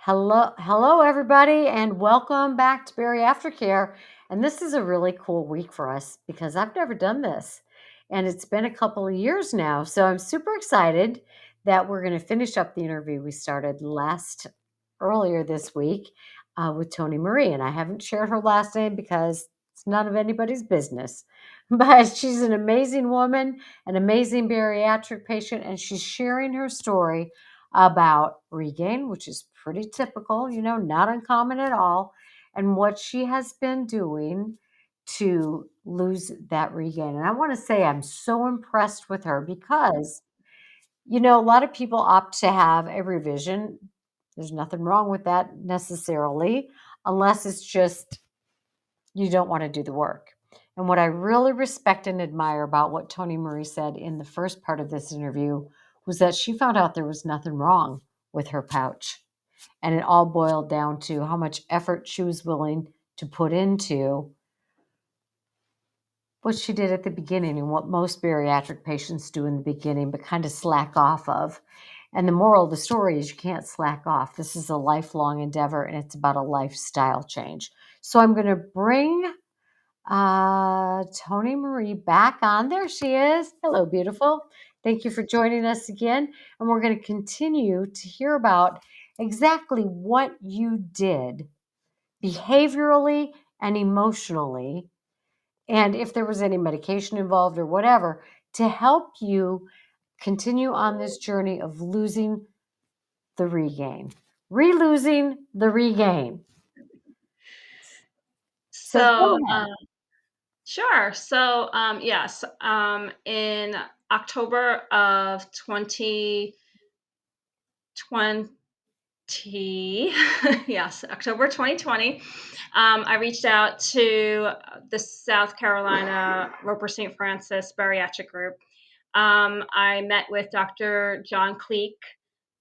Hello, everybody, and welcome back to Bariatric Care. And this is a really cool week for us because I've never done this, and it's been a couple of years now. So I'm super excited that we're going to finish up the interview we started earlier this week with Tonimarie. And I haven't shared her last name because it's none of anybody's business. But she's an amazing woman, an amazing bariatric patient, and she's sharing her story about regain, which is pretty typical, not uncommon at all, and what she has been doing to lose that regain. And I want to say I'm so impressed with her because, a lot of people opt to have a revision. There's nothing wrong with that necessarily, unless it's just you don't want to do the work. And what I really respect and admire about what Tonimarie said in the first part of this interview was that she found out there was nothing wrong with her pouch. And it all boiled down to how much effort she was willing to put into what she did at the beginning and what most bariatric patients do in the beginning, but kind of slack off of. And the moral of the story is you can't slack off. This is a lifelong endeavor and it's about a lifestyle change. So I'm going to bring Tonimarie back on. There she is. Hello, beautiful. Thank you for joining us again. And we're going to continue to hear about exactly what you did behaviorally and emotionally, and if there was any medication involved or whatever, to help you continue on this journey of losing the regain, re-losing the regain. So go So, ahead. sure. So, yes, in October of 2020, yes, October 2020, I reached out to the South Carolina Roper St. Francis Bariatric Group. I met with Dr. John Cleek,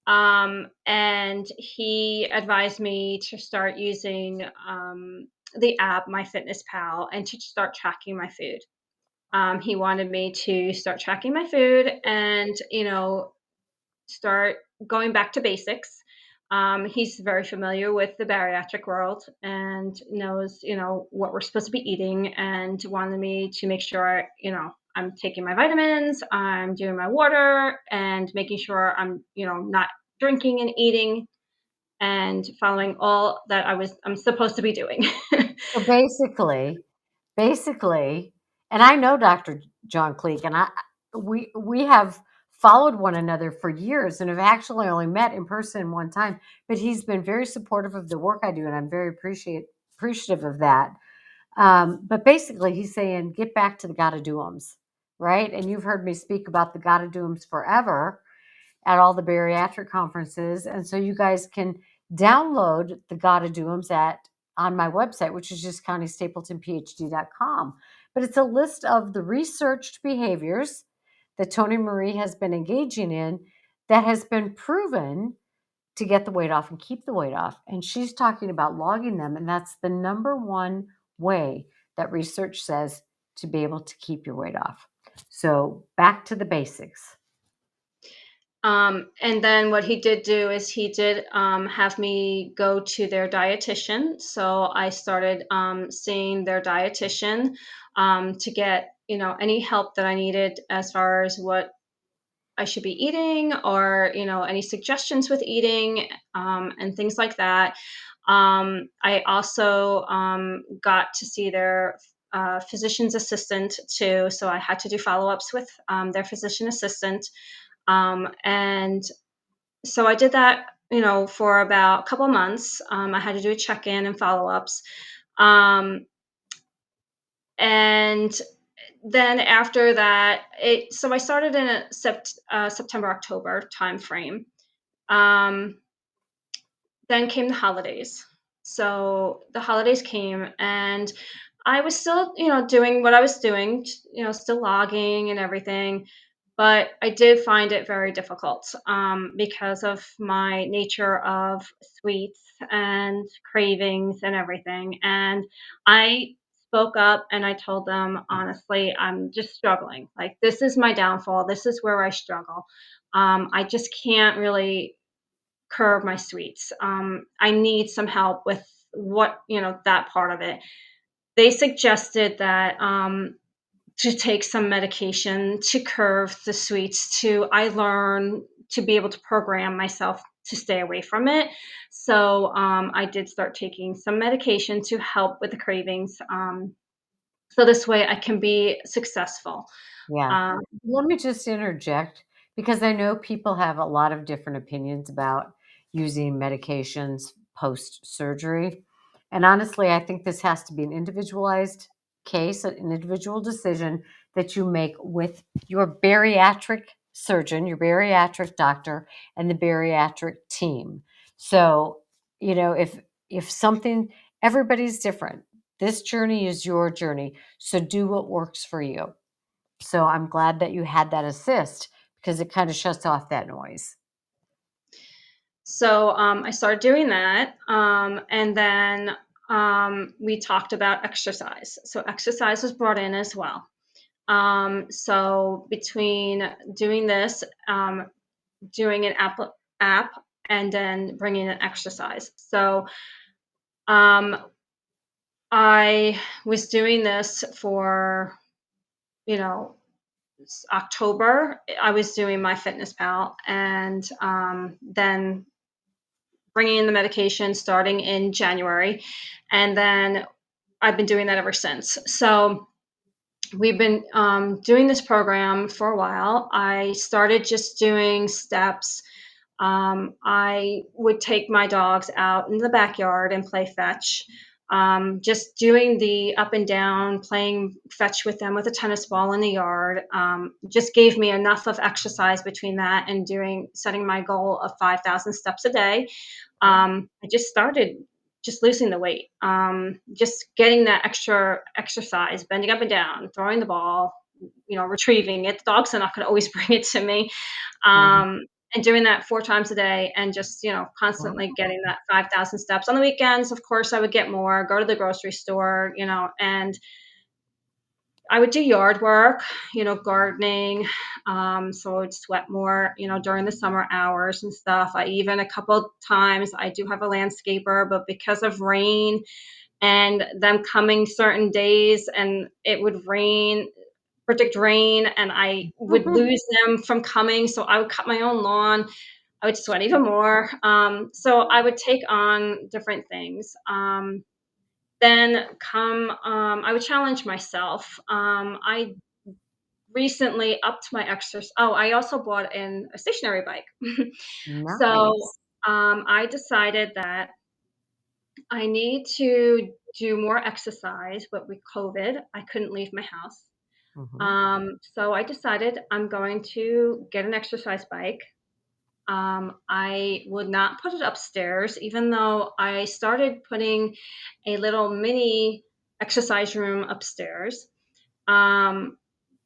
and he advised me to start using the app MyFitnessPal and to start tracking my food. He wanted me to start tracking my food and start going back to basics. He's very familiar with the bariatric world and knows what we're supposed to be eating, and wanted me to make sure I'm taking my vitamins, I'm doing my water, and making sure I'm not drinking and eating and following all that I'm supposed to be doing. So basically, and I know Dr. John Cleek, and we have followed one another for years and have actually only met in person one time, but he's been very supportive of the work I do, and I'm very appreciative of that. But basically, he's saying, get back to the gotta do's, right? And you've heard me speak about the gotta do's forever at all the bariatric conferences. And so you guys can download the gotta do's on my website, which is just ConnieStapletonPhD.com. But it's a list of the researched behaviors that Tonimarie has been engaging in that has been proven to get the weight off and keep the weight off. And she's talking about logging them. And that's the number one way that research says to be able to keep your weight off. So back to the basics. And then what he did do is he did have me go to their dietitian. So I started seeing their dietitian to get any help that I needed as far as what I should be eating, or any suggestions with eating, and things like that. I also got to see their physician's assistant too, so I had to do follow-ups with their physician assistant. And so I did that, for about a couple months. I had to do a check-in and follow-ups. Um, and then after that, so I started in a September, October timeframe. Um, then came the holidays. So the holidays came, and I was still, doing what I was doing, still logging and everything. But I did find it very difficult because of my nature of sweets and cravings and everything. And I spoke up and I told them, honestly, I'm just struggling. Like, this is my downfall. This is where I struggle. I just can't really curb my sweets. I need some help with that part of it. They suggested that to take some medication to curb the sweets. To I learn to be able to program myself to stay away from it. So I did start taking some medication to help with the cravings. So this way I can be successful. Yeah. Um, Let me just interject because I know people have a lot of different opinions about using medications post surgery. And honestly, I think this has to be an individualized case, an individual decision that you make with your bariatric surgeon, your bariatric doctor, and the bariatric team. So, if something, everybody's different. This journey is your journey. So do what works for you. So I'm glad that you had that assist because it kind of shuts off that noise. so I started doing that, and then we talked about exercise. So exercise was brought in as well. So between doing this, doing an app, and then bringing in exercise. So um, I was doing this for you know October. I was doing my Fitness Pal, and then bringing in the medication starting in January, and then I've been doing that ever since. So we've been doing this program for a while. I started just doing steps. I would take my dogs out in the backyard and play fetch. Just doing the up and down, playing fetch with them with a tennis ball in the yard, just gave me enough of exercise between that and setting my goal of 5,000 steps a day. Okay. I just started just losing the weight, just getting that extra exercise, bending up and down, throwing the ball, retrieving it. The dogs are not going to always bring it to me, Mhm. and doing that 4 times a day, and just constantly Wow. getting that 5,000 steps. On the weekends, of course, I would get more. Go to the grocery store, and I would do yard work, gardening. So I would sweat more, during the summer hours and stuff. I even a couple times I do have a landscaper, but because of rain and them coming certain days and it would predict rain, and I would lose them from coming. So I would cut my own lawn. I would sweat even more. So I would take on different things. Then I would challenge myself. I recently upped my exercise. Oh, I also bought in a stationary bike. So Nice. I decided that I need to do more exercise, but with COVID, I couldn't leave my house. Mhm. So I decided I'm going to get an exercise bike. I would not put it upstairs, even though I started putting a little mini exercise room upstairs, um,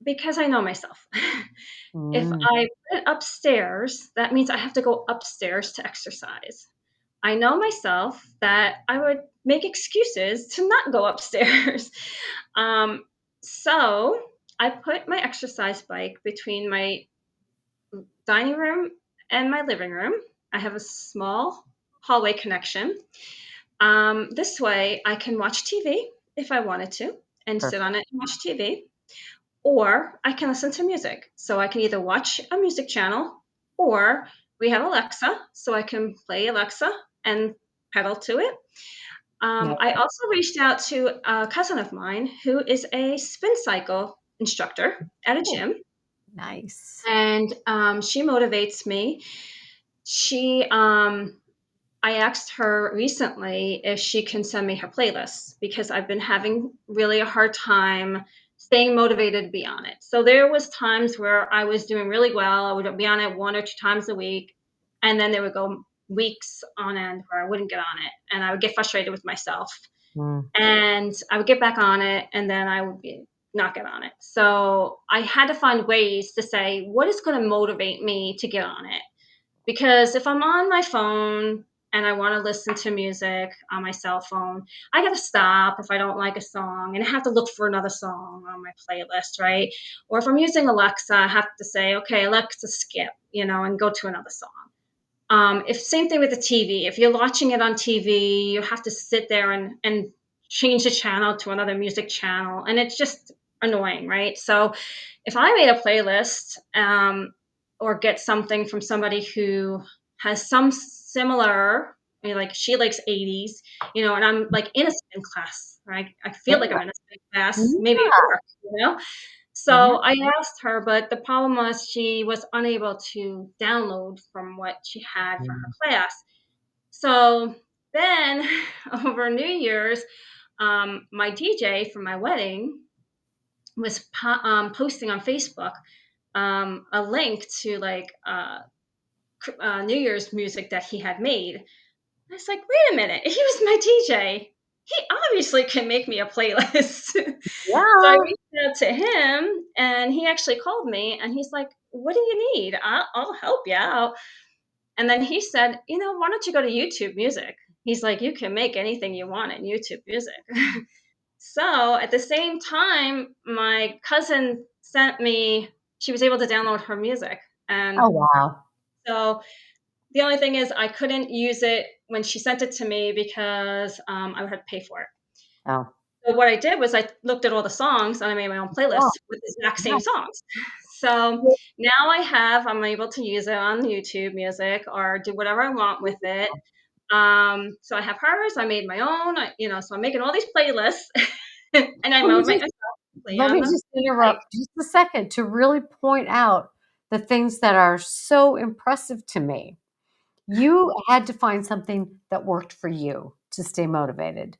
because I know myself. If Mm. I put it upstairs, that means I have to go upstairs to exercise. I know myself that I would make excuses to not go upstairs. um, so I put my exercise bike between my dining room and my living room. I have a small hallway connection. This way, I can watch TV if I wanted to and sit on Perfect. it and watch TV, or I can listen to music. So I can either watch a music channel, or we have Alexa, so I can play Alexa and pedal to it. Yeah. I also reached out to a cousin of mine who is a spin cycle instructor at a Oh, gym, nice. and she motivates me. She I asked her recently if she can send me her playlists, because I've been having really a hard time staying motivated to be on it. So there was times where I was doing really well. I would be on it 1 or 2 times a week, and then there would go weeks on end where I wouldn't get on it, and I would get frustrated with myself. Mm. And I would get back on it, and then I would not get on it. So I had to find ways to say, what is going to motivate me to get on it? Because if I'm on my phone and I want to listen to music on my cell phone, I got to stop if I don't like a song, and I have to look for another song on my playlist, right? Or if I'm using Alexa, I have to say, okay, Alexa, skip, and go to another song. If same thing with the TV. If you're watching it on TV, you have to sit there and change the channel to another music channel, and it's just annoying, right? So if I made a playlist, or get something from somebody who has some similar, like she likes 80s, and I'm like in a spin class, right? I feel like Yeah. I'm in a spin class, maybe Yeah. at work, you know? Yeah. So I asked her, but the problem was she was unable to download from what she had for her Mm. class. So then over New Year's, my DJ for my wedding was posting on Facebook a link to like New Year's music that he had made. I was like, wait a minute, he was my DJ. He obviously can make me a playlist. So I Yeah. reached out to him, and he actually called me, and he's like, "What do you need? I'll help you out." And then he said, "Why don't you go to YouTube Music?" He's like, "You can make anything you want in YouTube Music." So at the same time, my cousin sent me. She was able to download her music, Oh, and wow. so the only thing is I couldn't use it when she sent it to me because I would have to pay for it. Oh, So what I did was I looked at all the songs and I made my own wow. playlist with the exact Yeah. same songs. So now I'm able to use it on YouTube Music or do whatever I want with it. So I have hers. I made my own. So I'm making all these playlists, and I Let me make just myself play let on me them. just interrupt just a second to really point out the things that are so impressive to me. You had to find something that worked for you to stay motivated.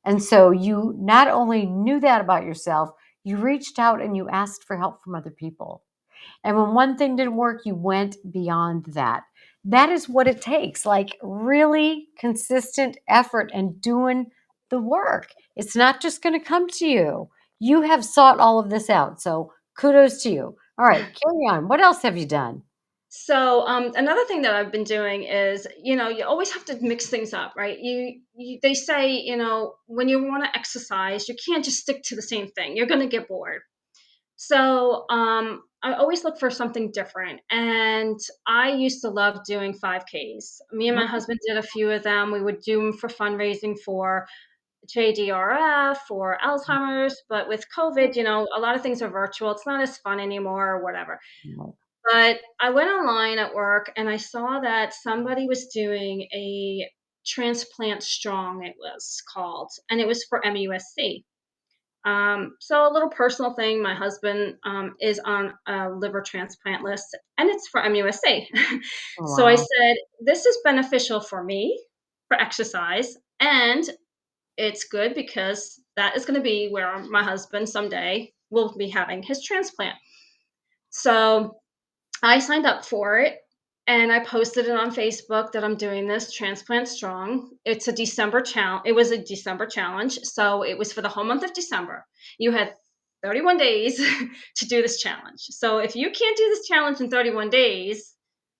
And so you not only knew that about yourself, you reached out and you asked for help from other people. And when one thing didn't work, you went beyond that. That is what it takes, like really consistent effort and doing the work. It's not just going to come to you. You have sought all of this out. So kudos to you. All right, carry on. What else have you done? So another thing that I've been doing is, you always have to mix things up, right? They say, when you want to exercise, you can't just stick to the same thing. You're going to get bored. So I always look for something different. And I used to love doing 5Ks. Me and my Okay. husband did a few of them. We would do them for fundraising for JDRF or Alzheimer's. But with COVID, a lot of things are virtual. It's not as fun anymore or whatever. But I went online at work and I saw that somebody was doing a transplant strong, it was called, and it was for MUSC. So a little personal thing, my husband is on a liver transplant list and it's for MUSC. Oh, So I wow. said, this is beneficial for me for exercise, and it's good because that is going to be where my husband someday will be having his transplant. So I signed up for it and I posted it on Facebook that I'm doing this transplant strong. It's a December challenge. It was a December challenge. So it was for the whole month of December. You had 31 days to do this challenge. So if you can't do this challenge in 31 days,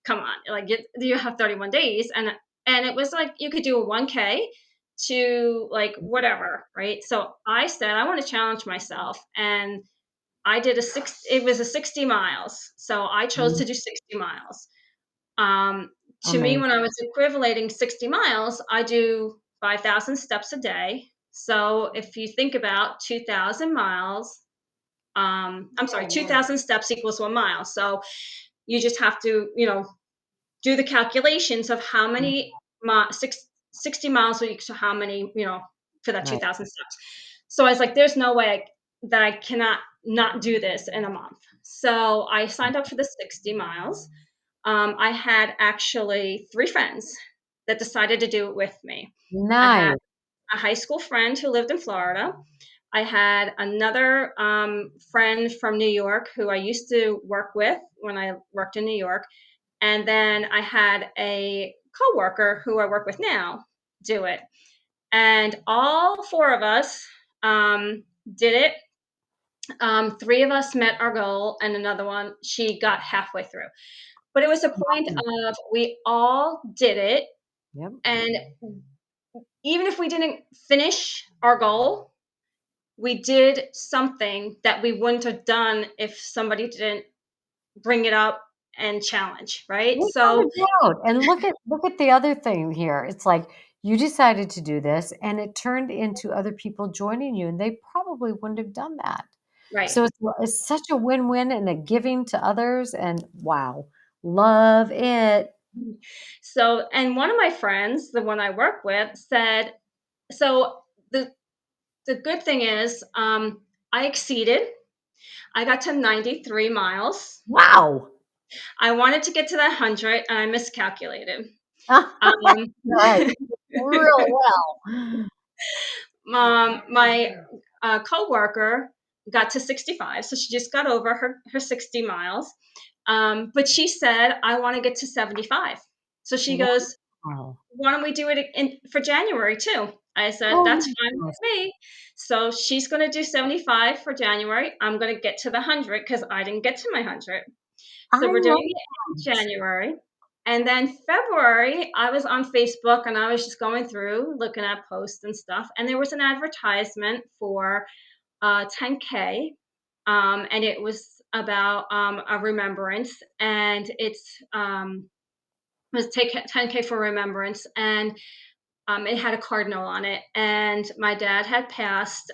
come on, like you have 31 days. And it was like you could do a 1K to like whatever, right? So I said I want to challenge myself, and I did it was a 60 miles. So I chose Mm, to do 60 miles. Um, to me, when I amazing. was equivalating 60 miles, I do 5,000 steps a day. So if you think about 2,000 miles, I'm sorry, 2,000 steps equals 1 mile. So you just have to, do the calculations of how Mm, many 60 miles will equal how many, for that right. 2,000 steps. So I was like, there's no way that I cannot not do this in a month. So I signed up for the 60 miles. I had actually three friends that decided to do it with me. I had Nice. a high school friend who lived in Florida. I had another friend from New York who I used to work with when I worked in New York. And then I had a coworker who I work with now do it. And all four of us did it. Three of us met our goal, and another one, she got halfway through. But it was a point Awesome. of we all did it. Yep. And even if we didn't finish our goal, we did something that we wouldn't have done if somebody didn't bring it up and challenge, right? Without So a doubt, and look at the other thing here. It's like you decided to do this, and it turned into other people joining you, and they probably wouldn't have done that. right. So it's such a win-win and a giving to others, and wow, love it. So, and one of my friends, the one I work with, said, so the good thing is, I exceeded. I got to 93 miles. Wow. I wanted to get to that 100 and I miscalculated. Um, Right. Really well. my coworker got to 65, so she just got over her 60 miles. But she said, I want to get to 75. So she goes, Wow. why don't we do it for January too? I said, Oh that's my fine with gosh. me. So she's going to do 75 for January. I'm going to get to the 100 because I didn't get to my 100. So I we're doing love it in that. January. And then February, I was on Facebook and I was just going through looking at posts and stuff. And there was an advertisement for 10K. And it was about a remembrance. And it was take 10K for remembrance. And it had a cardinal on it, and my dad had passed,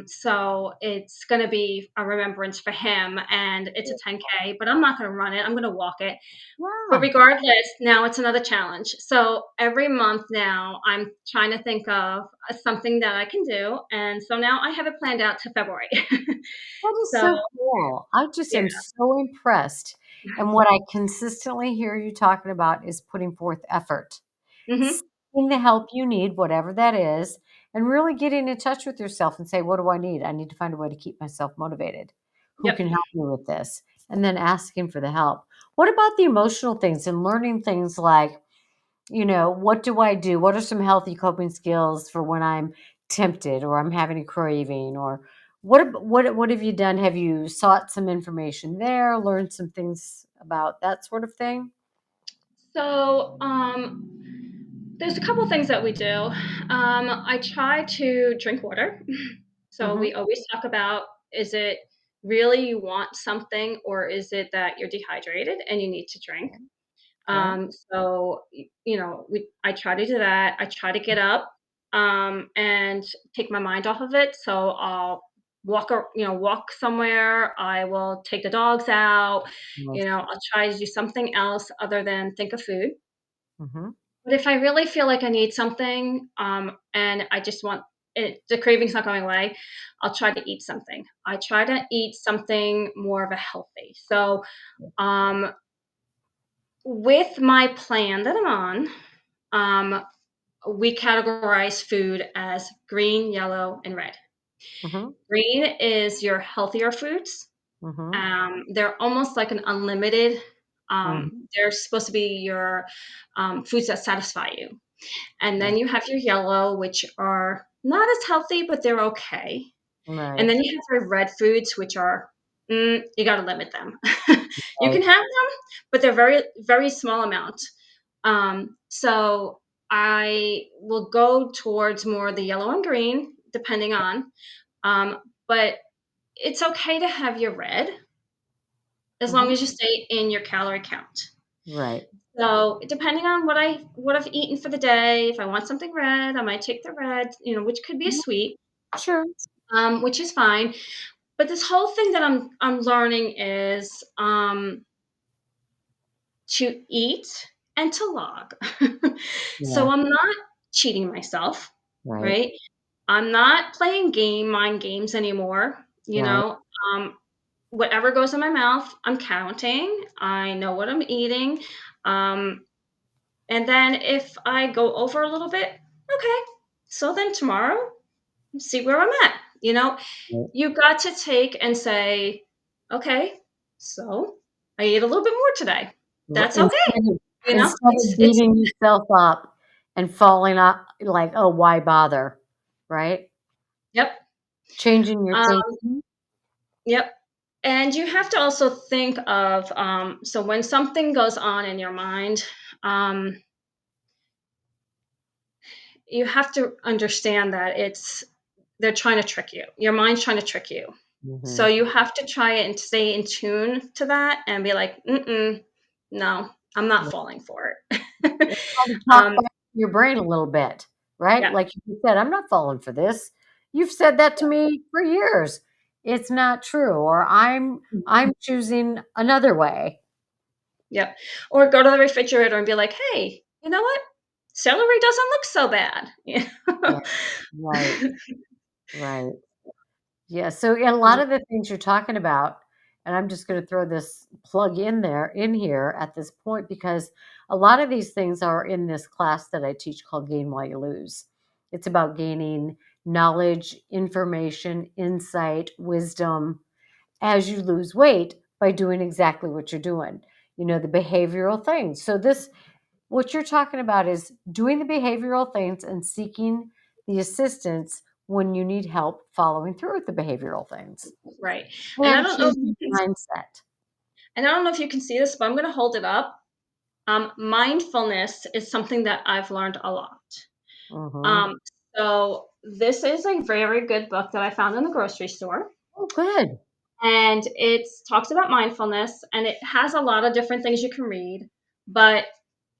so it's going to be a remembrance for him, and it's a 10K. But I'm not going to run it; I'm going to walk it. But Yeah. regardless, now it's another challenge. So every month now, I'm trying to think of something that I can do, and so now I have it planned out to February. That is So so cool. I just yeah, am so impressed. And what I consistently hear you talking about is putting forth effort, hmm, seeking the help you need, whatever that is, and really getting in touch with yourself and say, what do I need? I need to find a way to keep myself motivated. Who yep. can help me with this? And then asking for the help. What about the emotional things and learning things like, what do I do? What are some healthy coping skills for when I'm tempted or I'm having a craving? Or what have you done? Have you sought some information there, learned some things about that sort of thing? So there's a couple things that we do. I try to drink water. So Mhm. we always talk about, is it really you want something or is it that you're dehydrated and you need to drink? Okay. I try to do that. I try to get up and take my mind off of it. So I'll walk somewhere. I will take the dogs out. Nice. I'll try to do something else other than think of food. Mhm. But if I really feel like I need something, and I just want it, the craving's not going away, I'll try to eat something. I try to eat something more of a healthy. So, um, with my plan that I'm on, um, we categorize food as green, yellow, and red. Mhm. Green is your healthier foods. Mhm. They're almost like an unlimited. Mhm. They're supposed to be your foods that satisfy you. And Yeah. then you have your yellow, which are not as healthy, but they're okay. And Right. then you have your red foods, which are, you got to limit them. You can Right. have them, but they're very, very small amount. So I will go towards more the yellow and green, depending on. Um, but it's okay to have your red as long Mhm. as you stay in your calorie count. Right. So depending on what I've eaten for the day, if I want something red, I might take the red, which could be a Mhm. sweet, Sure. which is fine. But this whole thing that I'm learning is to eat and to log. So Yeah. I'm not cheating myself, Right. right? I'm not playing mind games anymore. Right. Um, whatever goes in my mouth, I'm counting. I know what I'm eating. Um, And then if I go over a little bit, okay, so then tomorrow, see where I'm at. Right. You got to take and say, okay, so I ate a little bit more today. That's okay. Instead of It's beating yourself up and falling off like, "Oh, why bother?" Right? yep. Changing your Um, thinking. yep. And you have to also think of so when something goes on in your mind, um, you have to understand that they're trying to trick you. Your mind's trying to trick you. So Mhm. you have to try it and stay in tune to that and be like, mm-mm. no, I'm not Yeah. falling for it. It's called to talk um, back to your brain a little bit, right? yeah, Like you said, "I'm not falling for this. You've said that to me for years. It's not true," or I'm choosing another way." yeah. Or go to the refrigerator and be like, "Hey, you know what? Celery doesn't look so bad." You Yeah. know? Right, right. Yeah, so a lot of the things you're talking about, and I'm just gonna throw this plug in here at this point because a lot of these things are in this class that I teach called Gain While You Lose. It's about gaining knowledge, information, insight, wisdom as you lose weight by doing exactly what you're doing. The behavioral things. So this what you're talking about is doing the behavioral things and seeking the assistance when you need help following through with the behavioral things Right. And I and don't know if you changing can mindset. and I don't know if you can see this, but I'm gonna hold it up. Mindfulness is something that I've learned a lot. Mhm. Um, so this is a very good book that I found in the grocery store, Oh, good. and it talks about mindfulness, and it has a lot of different things you can read. But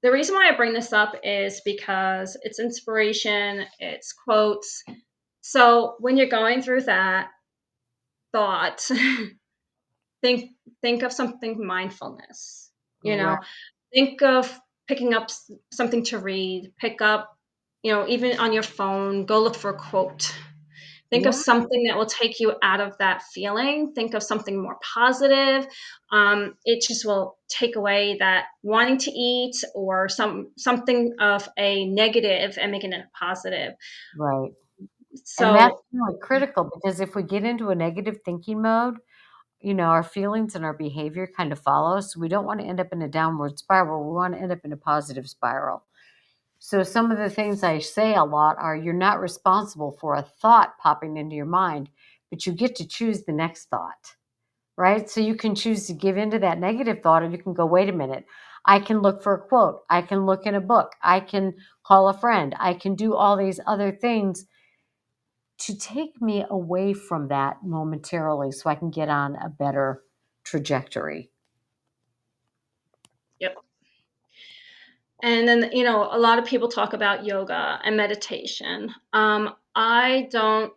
the reason why I bring this up is because it's inspiration, it's quotes. So when you're going through that thought, think think of something mindfulness. You Right. know, think of picking up something to read, pick up, even on your phone, go look for a quote. Think of Yeah, something that will take you out of that feeling. Think of something more positive. It just will take away that wanting to eat or something of a negative and making it a positive. right. And that's So, really critical because if we get into a negative thinking mode, our feelings and our behavior kind of follow. So we don't want to end up in a downward spiral. We want to end up in a positive spiral. So some of the things I say a lot are you're not responsible for a thought popping into your mind, but you get to choose the next thought, right? So you can choose to give into that negative thought or you can go, wait a minute. I can look for a quote. I can look in a book. I can call a friend. I can do all these other things to take me away from that momentarily so I can get on a better trajectory. yep. And then, a lot of people talk about yoga and meditation. I don't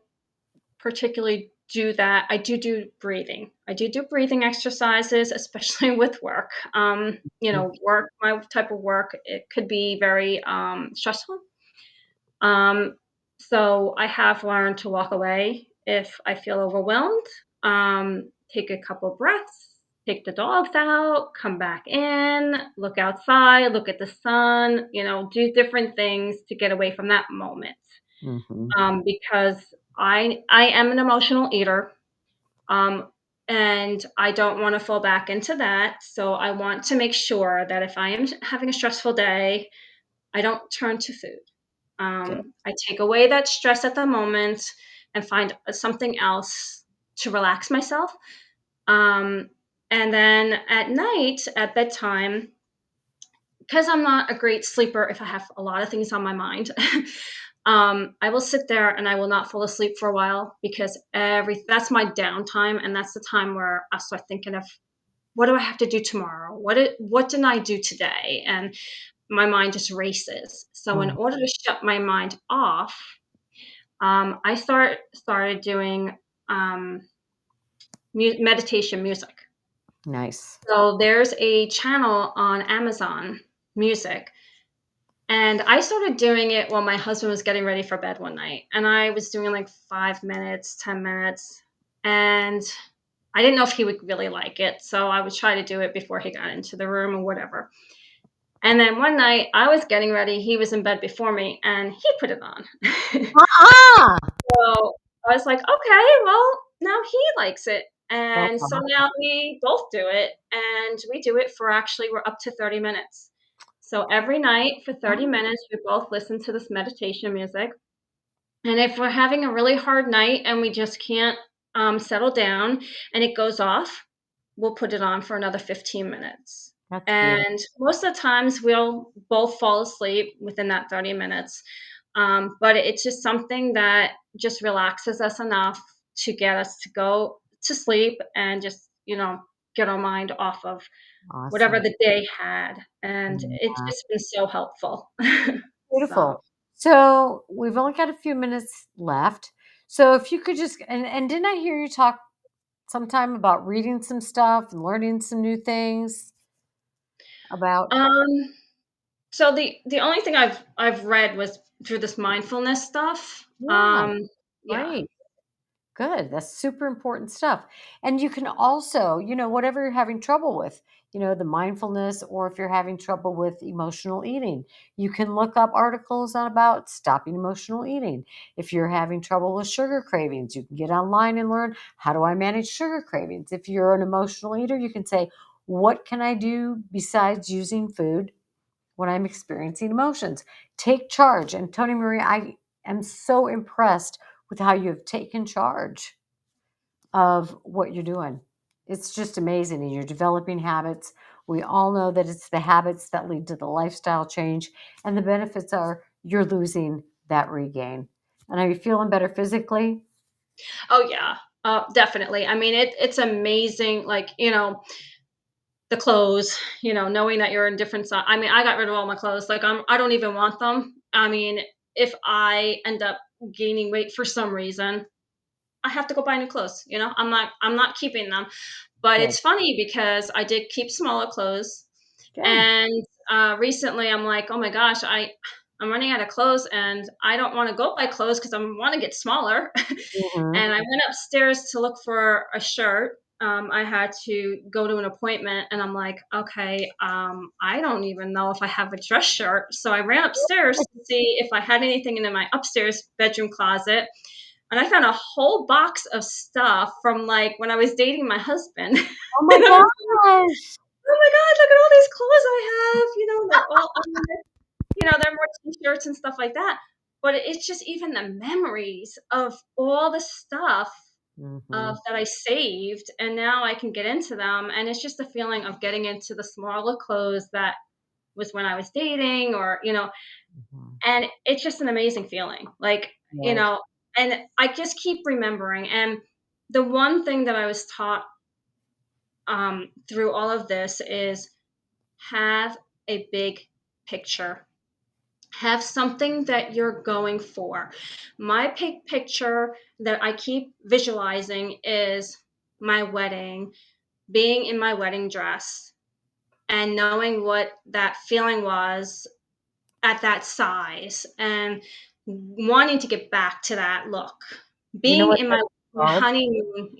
particularly do that. I do breathing. I do breathing exercises, especially with work. Mm. Work, my type of work, it could be very stressful. Um, so I have learned to walk away if I feel overwhelmed. Take a couple breaths, take the dogs out, come back in, look outside, look at the sun, do different things to get away from that moment. Mhm. Because I am an emotional eater, um, and I don't want to fall back into that. So I want to make sure that if I am having a stressful day, I don't turn to food. Good. I take away that stress at the moment and find something else to relax myself. Um, and then at night, at bedtime, because I'm not a great sleeper if I have a lot of things on my mind, I will sit there and I will not fall asleep for a while because that's my downtime and that's the time where I start thinking of what do I have to do tomorrow? What didn't I do today? And my mind just races. So in Mm, order to shut my mind off, I started doing um, meditation music. nice. So there's a channel on Amazon Music. And I started doing it while my husband was getting ready for bed one night. And I was doing like 5 minutes, 10 minutes. And I didn't know if he would really like it. So I would try to do it before he got into the room or whatever. And then one night I was getting ready. He was in bed before me and he put it on. Ah! So I was like, okay, well, now he likes it. And so Uh-huh. now we both do it. And we do it for actually, we're up to 30 minutes. So every night for 30 minutes, we both listen to this meditation music. And if we're having a really hard night and we just can't settle down and it goes off, we'll put it on for another 15 minutes. That's beautiful. And most of the times we'll both fall asleep within that 30 minutes. But it's just something that just relaxes us enough to get us to go to sleep and just, get our mind off of. whatever Awesome. the day had, and it's Yeah. just been so helpful. So Beautiful. So we've only got a few minutes left. So if you could just and didn't I hear you talk sometime about reading some stuff and learning some new things about um, so the only thing I've read was through this mindfulness stuff. yeah, Yeah. great. Good. That's super important stuff. And you can also, whatever you're having trouble with, the mindfulness, or if you're having trouble with emotional eating, you can look up articles on about stopping emotional eating. If you're having trouble with sugar cravings, you can get online and learn how do I manage sugar cravings. If you're an emotional eater, you can say, what can I do besides using food when I'm experiencing emotions? Take charge. And Tony Marie, I am so impressed with how you have taken charge of what you're doing. It's just amazing. And you're developing habits. We all know that it's the habits that lead to the lifestyle change. And the benefits are you're losing that regain. And are you feeling better physically? Oh, yeah. Definitely. I mean, it's amazing, like, the clothes, knowing that you're in different si I mean, I got rid of all my clothes, like, I don't even want them. I mean, if I end up gaining weight for some reason, I have to go buy new clothes, I'm not keeping them. But Good. it's funny because I did keep smaller clothes, Good. and, recently I'm like, "Oh my gosh, I'm running out of clothes, and I don't wanna go buy clothes because I wanna get smaller." Hmm. And I went upstairs to look for a shirt. I had to go to an appointment, and I'm like, "Okay, I don't even know if I have a dress shirt." So I ran upstairs to see if I had anything in my upstairs bedroom closet, and I found a whole box of stuff from, like, when I was dating my husband. Oh my And I was like, gosh. "Oh my god, look at all these clothes I have," they're all they're more T-shirts and stuff like that. But it's just even the memories of all the stuff Hmm. that I saved, and now I can get into them, and it's just the feeling of getting into the smaller clothes that was when I was dating, Hmm. and it's just an amazing feeling, like, you Good. know and I just keep remembering, and the one thing that I was taught, through all of this is have a big picture. Have something that you're going for. My big picture that I keep visualizing is my wedding, being in my wedding dress, and knowing what that feeling was at that size, and wanting to get back to that look. You know Being what in my that's my called? honeymoon,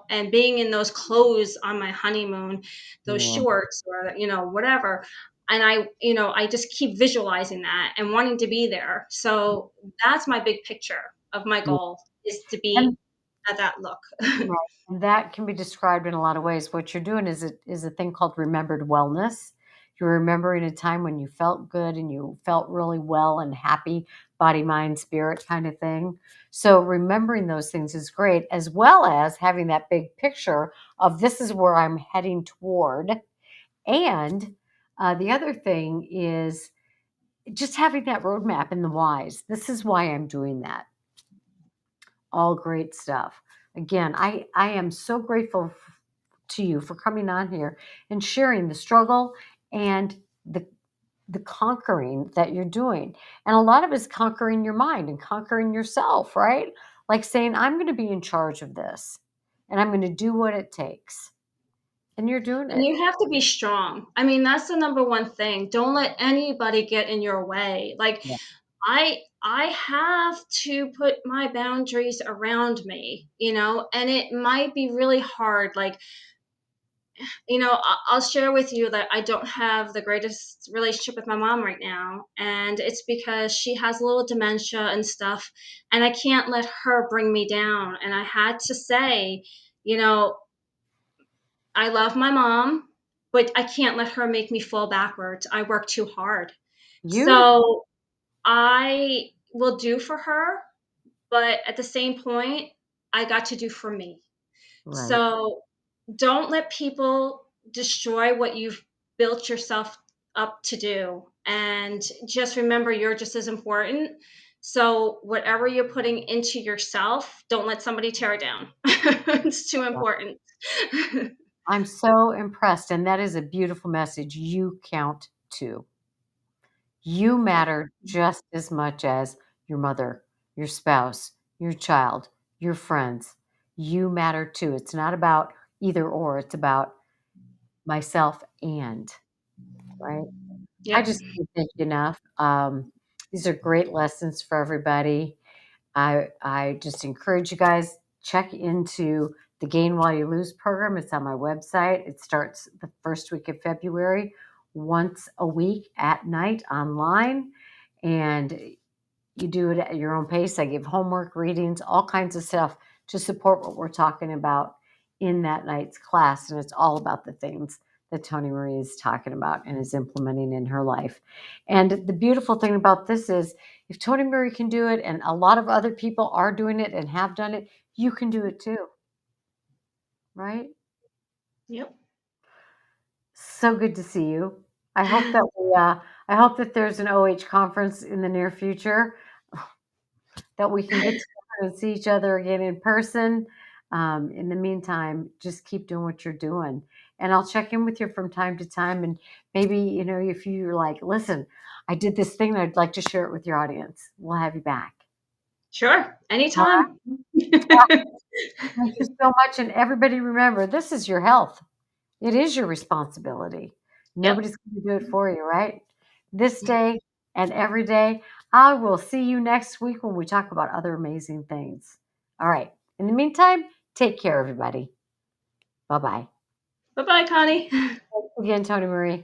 and being in those clothes on my honeymoon, those Yeah. shorts or, whatever. And I just keep visualizing that and wanting to be there. So that's my big picture of my Yeah. goal, is to be And at that look. right, and that can be described in a lot of ways. What you're doing is a thing called remembered wellness. You're remembering a time when you felt good and you felt really well and happy, body, mind, spirit kind of thing. So remembering those things is great, as well as having that big picture of this is where I'm heading toward. And the other thing is just having that roadmap and the whys. This is why I'm doing that. All great stuff. Again, I am so grateful to you for coming on here and sharing the struggle and the conquering that you're doing. And a lot of it's conquering your mind and conquering yourself, right? Like saying, I'm going to be in charge of this and I'm going to do what it takes. And you're doing And it. you have to be strong. I mean, that's the number one thing. Don't let anybody get in your way. Like, Yeah. I have to put my boundaries around me, and it might be really hard. Like, I'll share with you that I don't have the greatest relationship with my mom right now, and it's because she has a little dementia and stuff, and I can't let her bring me down. And I had to say, you know, I love my mom, but I can't let her make me fall backwards. I work too hard. You So I will do for her, but at the same point, I got to do for me. right. So don't let people destroy what you've built yourself up to do. And just remember, you're just as important. So whatever you're putting into yourself, don't let somebody tear it down. It's too important. I'm so impressed, and that is a beautiful message. You count too. You Yeah. matter just as much as your mother, your spouse, your child, your friends. You matter too. It's not about either or, it's about myself and, right? I Yep. just can't thank you enough. These are great lessons for everybody. I just encourage you guys, check into the Gain While You Lose program. It's on my website. It starts the first week of February, once a week at night online, and you do it at your own pace. I give homework, readings, all kinds of stuff to support what we're talking about in that night's class. And it's all about the things that Tonimarie is talking about and is implementing in her life. And the beautiful thing about this is if Tonimarie can do it and a lot of other people are doing it and have done it, you can do it too, right? Yep. So good to see you. I hope that I hope that there's an OH conference in the near future that we can get together and see each other again in person. In the meantime, just keep doing what you're doing. And I'll check in with you from time to time. And maybe, if you're like, listen, I did this thing and I'd like to share it with your audience, we'll have you back. Sure. All right. Anytime. Thank you so much. And everybody remember, this is your health. It is your responsibility. Yep. Nobody's going to do it for you, right? This day and every day. I will see you next week when we talk about other amazing things. All right. In the meantime, take care, everybody. Bye bye. Bye bye, Connie. Thanks again, Tony Marie.